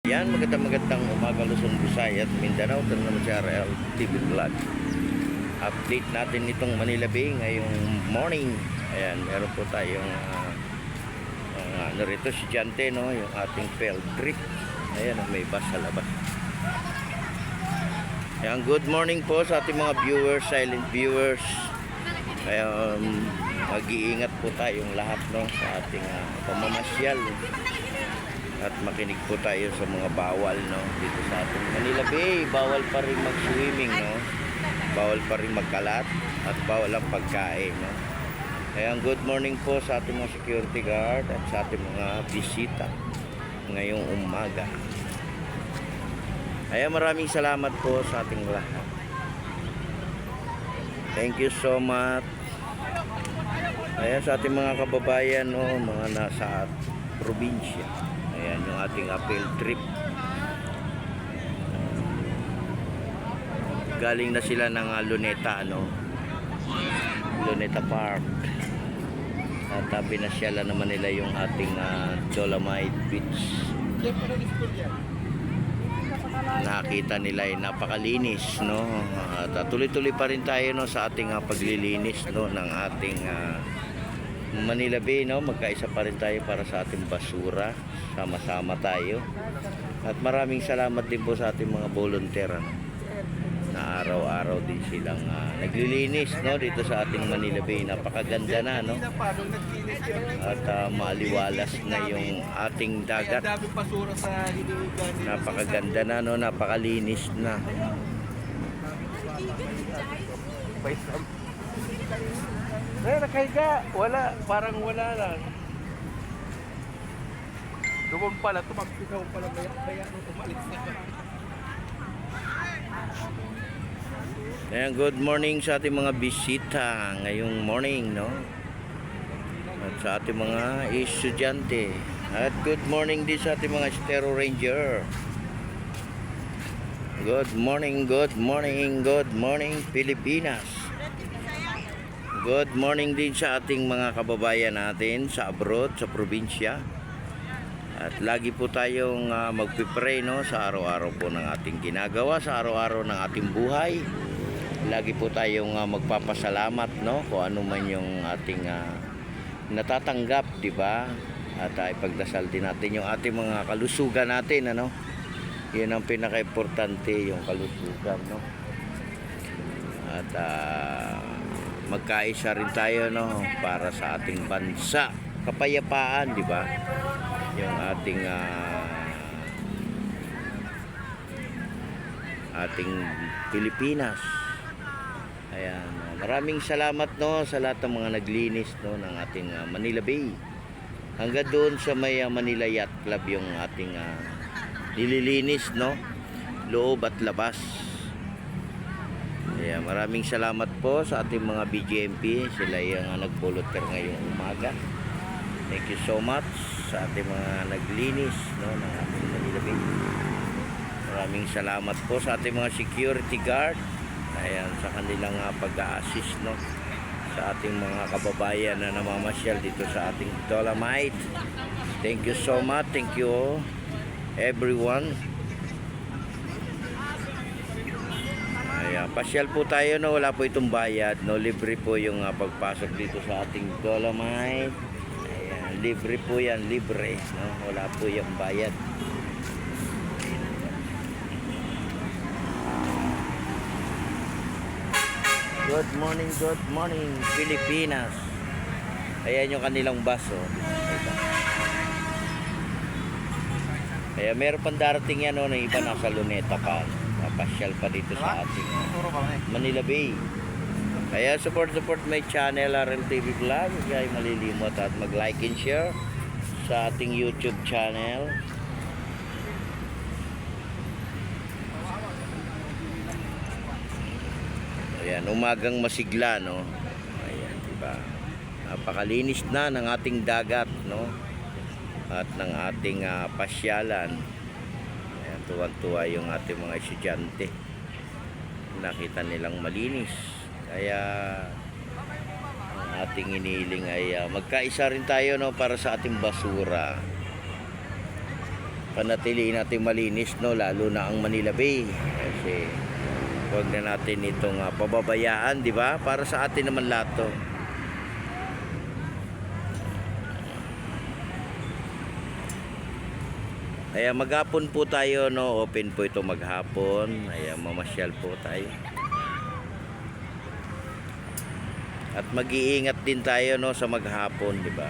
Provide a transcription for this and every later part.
Yan, magandang umaga Luzon, Visayas at Mindanao. Ito naman si RL TV Vlog. Update natin itong Manila Bay ngayong morning. Ayan, meron po tayong narito si Jante, no? Yung ating field trip. Ayan, may bus sa labas. Ayan, good morning po sa ating mga viewers, silent viewers. Ayan, mag-iingat po tayong lahat, no? Sa ating pamamasyal. At makinig po tayo sa mga bawal, no, dito sa ating Manila Bay. Bawal pa rin mag-swimming, no, bawal pa rin magkalat at bawal ang pagkain, no. Kaya good morning po sa ating mga security guard at sa ating mga bisita ngayong umaga. Kaya maraming salamat po sa ating lahat. Thank you so much. Kaya sa ating mga kababayan, no, mga nasa probinsya. Ayan yung ating field trip. Galing na sila ng Luneta, ano, Luneta Park. At pinasyalan naman nila yung ating Dolomite Beach. Nakita nila ay napakalinis, no. At tuloy-tuloy pa rin tayo, no, sa ating paglilinis, no, ng ating Manila Bay, no. Magkaisa pa rin tayo para sa ating basura. Sama-sama tayo. At maraming salamat din po sa ating mga volunteer, ano, na araw-araw din silang naglilinis, no, dito sa ating Manila Bay. Napakaganda na, no. At maliwalas na yung ating dagat. Napakaganda na, no. Napakalinis na. Nakahiga, wala, parang wala lang. Doon pala, tumagpigaw pala, kaya umalis na. Ayan, good morning sa ating mga bisita ngayong morning, no? At sa ating mga estudyante. At good morning din sa ating mga Stero Ranger. Good morning, good morning, good morning Pilipinas. Good morning din sa ating mga kababayan natin sa abroad, sa probinsya. At lagi po tayong magpipray, no, sa araw-araw po ng ating ginagawa, sa araw-araw ng ating buhay. Lagi po tayong magpapasalamat, no, kung ano man yung ating natatanggap, di ba? At ipagdasal din natin yung ating mga kalusugan natin, ano. Yun ang pinaka-importante, yung kalusugan, no. At magkaisa rin tayo, no, para sa ating bansa, kapayapaan, di ba? Yung ating Pilipinas. Ayan, maraming salamat, no, sa lahat ng mga naglinis, no, ng ating Manila Bay. Hanggang doon sa may Manila Yacht Club yung ating nililinis, no, loob at labas. Ayan, maraming salamat po sa ating mga BGMP. Sila yung nag-volunteer ngayong umaga. Thank you so much sa ating mga naglinis, no, ng ating Manila Bay. Maraming salamat po sa ating mga security guard. Ayan, sa kanilang pag-a-assist, no, sa ating mga kababayan na namamasyal dito sa ating Dolomite. Thank you so much. Thank you everyone. Ayan, pasyal po tayo, no, wala po itong bayad, no, libre po yung pagpasok dito sa ating Dolomite. Ayan, libre po yan, libre, no, wala po yung bayad. Good morning Pilipinas. Ayan yung kanilang bus, oh. Kaya meron pang darating yan, no, na iba nasa Luneta pa. Pasyal pa dito sa ating Manila Bay. Kaya support my channel RL TV Vlog. Huwag kayo malilimot at mag-like and share sa ating YouTube channel. Ayan, umagang masigla, no. Ayan, diba? Napakalinis na ng ating dagat, no, at ng ating pasyalan. Ayan, tuwang-tuwa yung ating mga estudyante. Nakita nilang malinis. Kaya ang ating iniling ay magkaisa rin tayo, no, para sa ating basura. panatiliin natin malinis, no, lalo na ang Manila Bay, kasi huwag na natin itong pababayaan, di ba? Para sa atin naman lahat to. Kaya maghapon po tayo, no, open po ito maghapon. Kaya mamasyal po tayo. At mag-iingat din tayo, no, sa maghapon, di ba?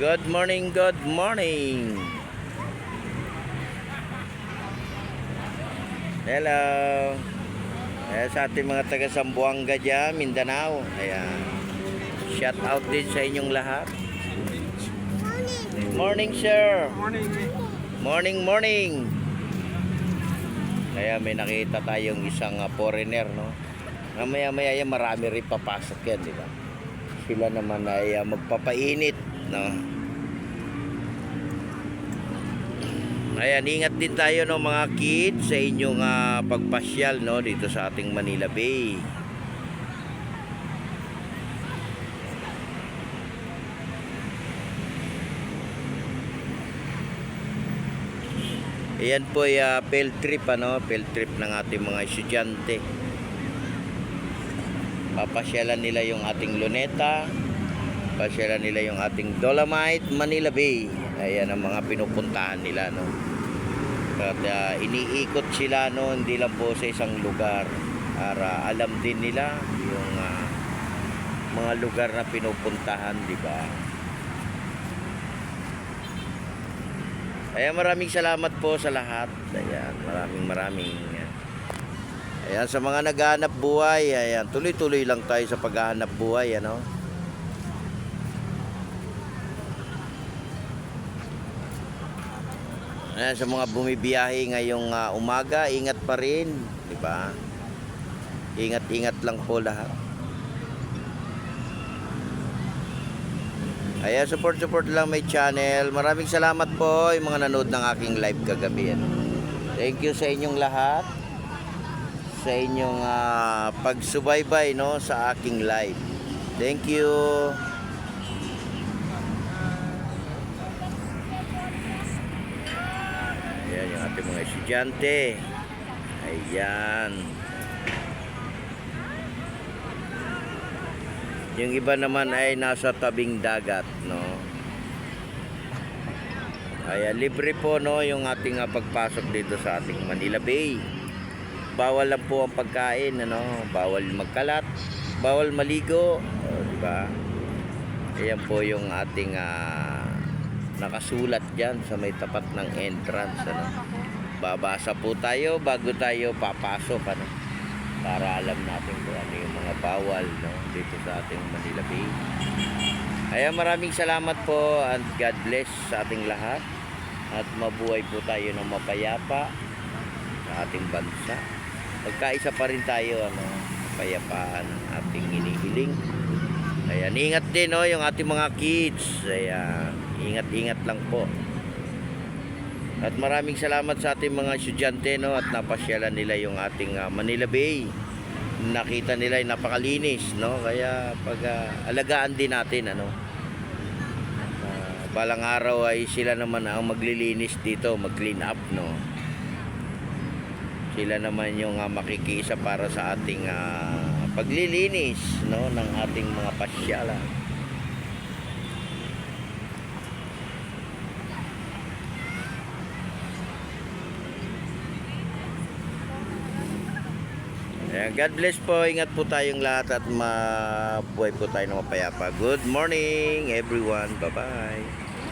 Good morning, good morning. Hello. Sa ating mga taga Zamboanga dyan, Mindanao. Ayan. Shout out din sa inyong lahat. Morning, sir. Morning. Morning, morning. Kaya may nakita tayong isang foreigner, no? Maya-maya yan, marami rin papasok yan, di ba? Sila naman ay magpapainit, no? Ayan, ingat din tayo, no, mga kids, sa inyong pagpasyal, no, dito sa ating Manila Bay. Ayan po ay field trip, field trip ng ating mga estudyante. Papasyalan nila yung ating Luneta, papasyalan nila yung ating Dolomite, Manila Bay. Ayan ang mga pinupuntahan nila, no. At iniikot sila, no, hindi lang po sa isang lugar, para alam din nila yung mga lugar na pinupuntahan, di ba? Ayan, maraming salamat po sa lahat. Ayan, maraming. Ayan, sa mga naghahanap buhay, ayan, tuloy-tuloy lang tayo sa paghahanap buhay, ano. Ayan, sa mga bumibiyahe ngayong umaga, ingat pa rin, di ba? Ingat lang po lahat. Ayan, support lang my channel. Maraming salamat po yung mga nanood ng aking live kagabi. Thank you sa inyong lahat, sa inyong pagsubaybay, no, sa aking live. Thank you. Ayan yung ating mga estudyante. Ayan. Yung iba naman ay nasa tabing dagat, no. Ayan, libre po, no, yung ating pagpasok dito sa ating Manila Bay. Bawal lang po ang pagkain, ano, bawal magkalat, bawal maligo, di ba? Ayan po yung ating nakasulat diyan sa may tapat ng entrance, ano. Babasa po tayo bago tayo papasok, ano, para alam natin kung ano yung mga bawal, no, dito sa ating Manila Bay. Ayan, maraming salamat po and God bless sa ating lahat, at mabuhay po tayo ng mapayapa sa ating bansa. Magkaisa pa rin tayo, ano, kapayapaan ang ating hinihiling. Ayan, ingat din, no, yung ating mga kids. Ayan, ingat lang po. At maraming salamat sa ating mga estudyante, no, at napasyalan nila yung ating Manila Bay. Nakita nila ay napakalinis, no, kaya alagaan din natin, ano. Balang araw ay sila naman ang maglilinis dito, mag-clean up, no. Sila naman yung makikisa para sa ating paglilinis, no, ng ating mga pasyalan. Ayan, God bless po. Ingat po tayong lahat at mabuhay po tayo ng mapayapa. Good morning everyone. Bye-bye.